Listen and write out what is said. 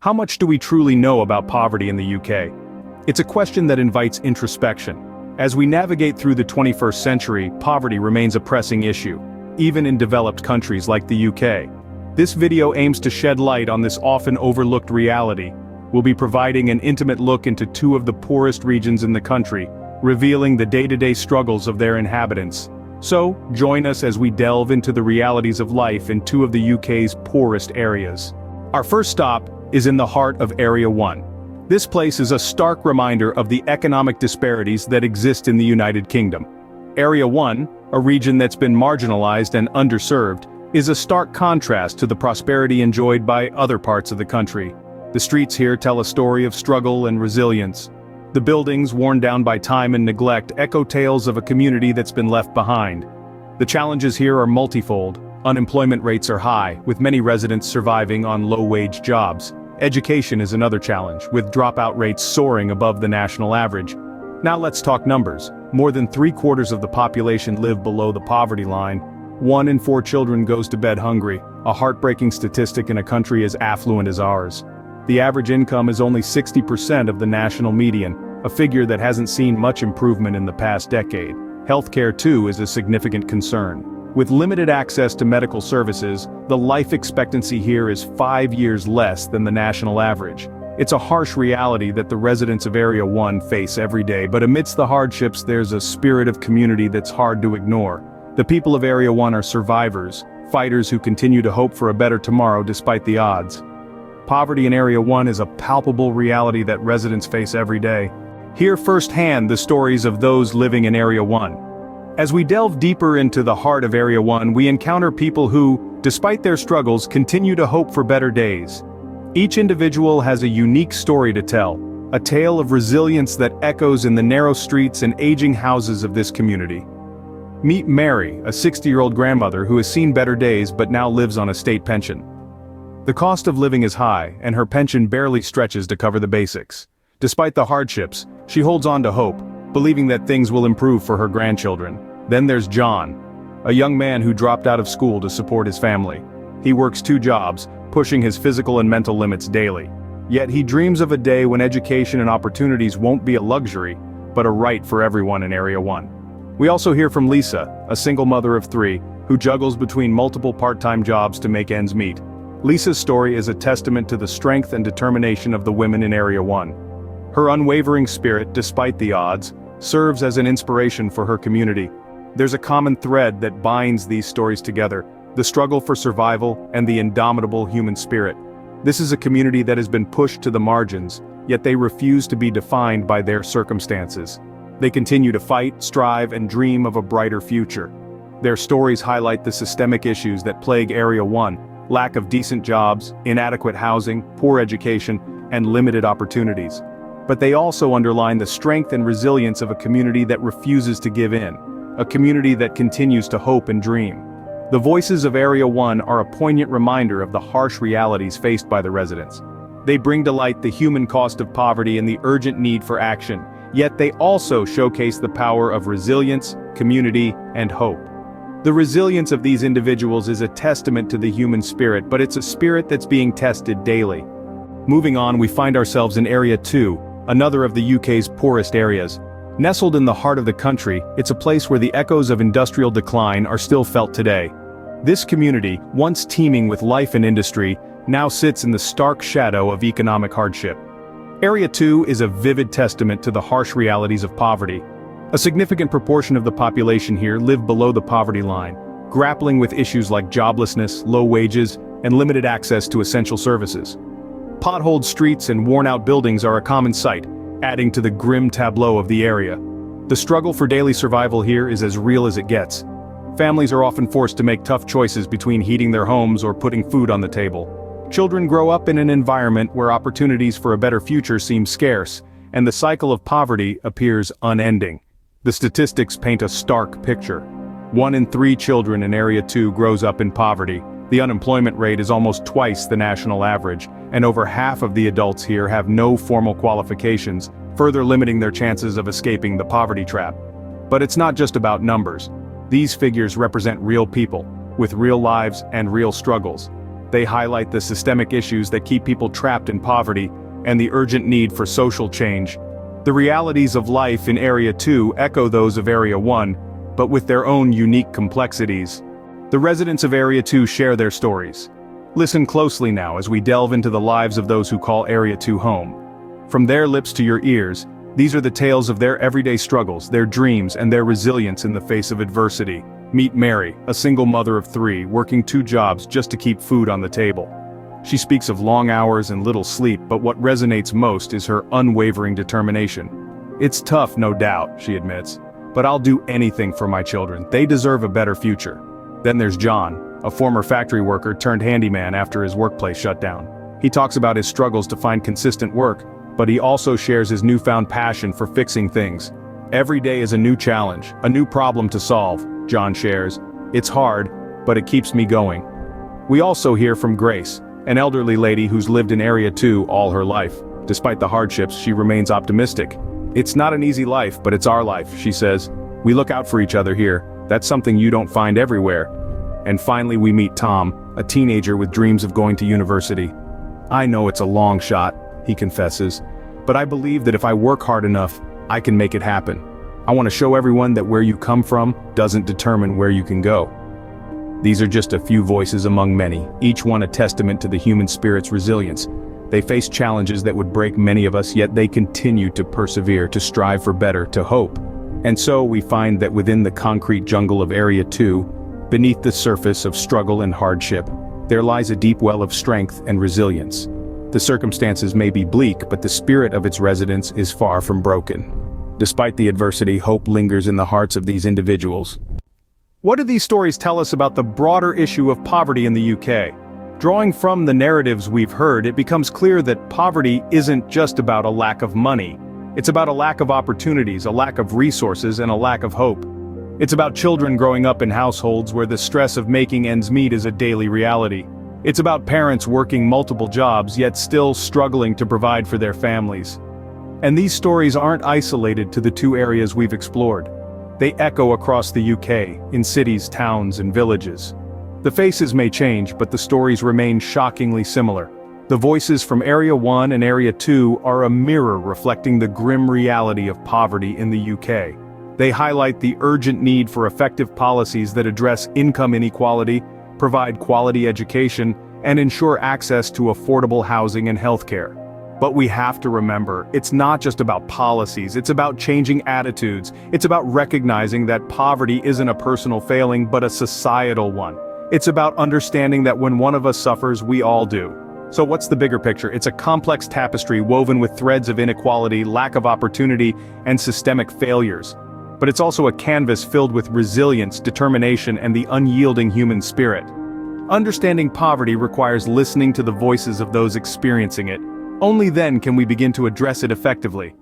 How much do we truly know about poverty in the UK? It's a question that invites introspection. As we navigate through the 21st century, poverty remains a pressing issue, even in developed countries like the UK. This video aims to shed light on this often overlooked reality. We'll be providing an intimate look into two of the poorest regions in the country, revealing the day-to-day struggles of their inhabitants. So, join us as we delve into the realities of life in two of the UK's poorest areas. Our first stop is in the heart of Area 1. This place is a stark reminder of the economic disparities that exist in the United Kingdom. Area 1, a region that's been marginalized and underserved, is a stark contrast to the prosperity enjoyed by other parts of the country. The streets here tell a story of struggle and resilience. The buildings, worn down by time and neglect, echo tales of a community that's been left behind. The challenges here are multifold. Unemployment rates are high, with many residents surviving on low-wage jobs. Education is another challenge, with dropout rates soaring above the national average. Now let's talk numbers. More than 3/4 of the population live below the poverty line. 1 in 4 children goes to bed hungry, a heartbreaking statistic in a country as affluent as ours. The average income is only 60% of the national median, a figure that hasn't seen much improvement in the past decade. Healthcare too is a significant concern. With limited access to medical services, the life expectancy here is 5 years less than the national average. It's a harsh reality that the residents of Area 1 face every day, but amidst the hardships there's a spirit of community that's hard to ignore. The people of Area 1 are survivors, fighters who continue to hope for a better tomorrow despite the odds. Poverty in Area 1 is a palpable reality that residents face every day. Hear firsthand the stories of those living in Area 1. As we delve deeper into the heart of Area 1, we encounter people who, despite their struggles, continue to hope for better days. Each individual has a unique story to tell, a tale of resilience that echoes in the narrow streets and aging houses of this community. Meet Mary, a 60-year-old grandmother who has seen better days but now lives on a state pension. The cost of living is high, and her pension barely stretches to cover the basics. Despite the hardships, she holds on to hope, believing that things will improve for her grandchildren. Then there's John, a young man who dropped out of school to support his family. He works 2 jobs, pushing his physical and mental limits daily. Yet he dreams of a day when education and opportunities won't be a luxury, but a right for everyone in Area 1. We also hear from Lisa, a single mother of 3, who juggles between multiple part-time jobs to make ends meet. Lisa's story is a testament to the strength and determination of the women in Area 1. Her unwavering spirit, despite the odds, serves as an inspiration for her community. There's a common thread that binds these stories together: the struggle for survival and the indomitable human spirit. This is a community that has been pushed to the margins, yet they refuse to be defined by their circumstances. They continue to fight, strive, and dream of a brighter future. Their stories highlight the systemic issues that plague Area 1: lack of decent jobs, inadequate housing, poor education, and limited opportunities. But they also underline the strength and resilience of a community that refuses to give in. A community that continues to hope and dream. The voices of Area 1 are a poignant reminder of the harsh realities faced by the residents. They bring to light the human cost of poverty and the urgent need for action, yet they also showcase the power of resilience, community, and hope. The resilience of these individuals is a testament to the human spirit, but it's a spirit that's being tested daily. Moving on, we find ourselves in Area 2, another of the UK's poorest areas. Nestled in the heart of the country, it's a place where the echoes of industrial decline are still felt today. This community, once teeming with life and industry, now sits in the stark shadow of economic hardship. Area 2 is a vivid testament to the harsh realities of poverty. A significant proportion of the population here live below the poverty line, grappling with issues like joblessness, low wages, and limited access to essential services. Potholed streets and worn-out buildings are a common sight, adding to the grim tableau of the area. The struggle for daily survival here is as real as it gets. Families are often forced to make tough choices between heating their homes or putting food on the table. Children grow up in an environment where opportunities for a better future seem scarce, and the cycle of poverty appears unending. The statistics paint a stark picture. 1 in 3 children in Area 2 grows up in poverty. The unemployment rate is almost twice the national average, and over half of the adults here have no formal qualifications, further limiting their chances of escaping the poverty trap. But it's not just about numbers. These figures represent real people, with real lives and real struggles. They highlight the systemic issues that keep people trapped in poverty and the urgent need for social change. The realities of life in Area 2 echo those of Area 1, but with their own unique complexities. The residents of Area 2 share their stories. Listen closely now as we delve into the lives of those who call Area 2 home. From their lips to your ears, these are the tales of their everyday struggles, their dreams, and their resilience in the face of adversity. Meet Mary, a single mother of 3, working 2 jobs just to keep food on the table. She speaks of long hours and little sleep, but what resonates most is her unwavering determination. It's tough, no doubt, she admits, but I'll do anything for my children. They deserve a better future. Then there's John, a former factory worker turned handyman after his workplace shut down. He talks about his struggles to find consistent work, but he also shares his newfound passion for fixing things. Every day is a new challenge, a new problem to solve, John shares. It's hard, but it keeps me going. We also hear from Grace, an elderly lady who's lived in Area 2 all her life. Despite the hardships, she remains optimistic. It's not an easy life, but it's our life, she says. We look out for each other here. That's something you don't find everywhere. And finally we meet Tom, a teenager with dreams of going to university. I know it's a long shot, he confesses, but I believe that if I work hard enough, I can make it happen. I want to show everyone that where you come from doesn't determine where you can go. These are just a few voices among many, each one a testament to the human spirit's resilience. They face challenges that would break many of us, yet they continue to persevere, to strive for better, to hope. And so we find that within the concrete jungle of Area 2, beneath the surface of struggle and hardship, there lies a deep well of strength and resilience. The circumstances may be bleak, but the spirit of its residents is far from broken. Despite the adversity, hope lingers in the hearts of these individuals. What do these stories tell us about the broader issue of poverty in the UK? Drawing from the narratives we've heard, it becomes clear that poverty isn't just about a lack of money. It's about a lack of opportunities, a lack of resources, and a lack of hope. It's about children growing up in households where the stress of making ends meet is a daily reality. It's about parents working multiple jobs yet still struggling to provide for their families. And these stories aren't isolated to the 2 areas we've explored. They echo across the UK, in cities, towns, and villages. The faces may change, but the stories remain shockingly similar. The voices from Area 1 and Area 2 are a mirror reflecting the grim reality of poverty in the UK. They highlight the urgent need for effective policies that address income inequality, provide quality education, and ensure access to affordable housing and healthcare. But we have to remember, it's not just about policies, it's about changing attitudes. It's about recognizing that poverty isn't a personal failing but a societal one. It's about understanding that when one of us suffers, we all do. So what's the bigger picture? It's a complex tapestry woven with threads of inequality, lack of opportunity, and systemic failures. But it's also a canvas filled with resilience, determination, and the unyielding human spirit. Understanding poverty requires listening to the voices of those experiencing it. Only then can we begin to address it effectively.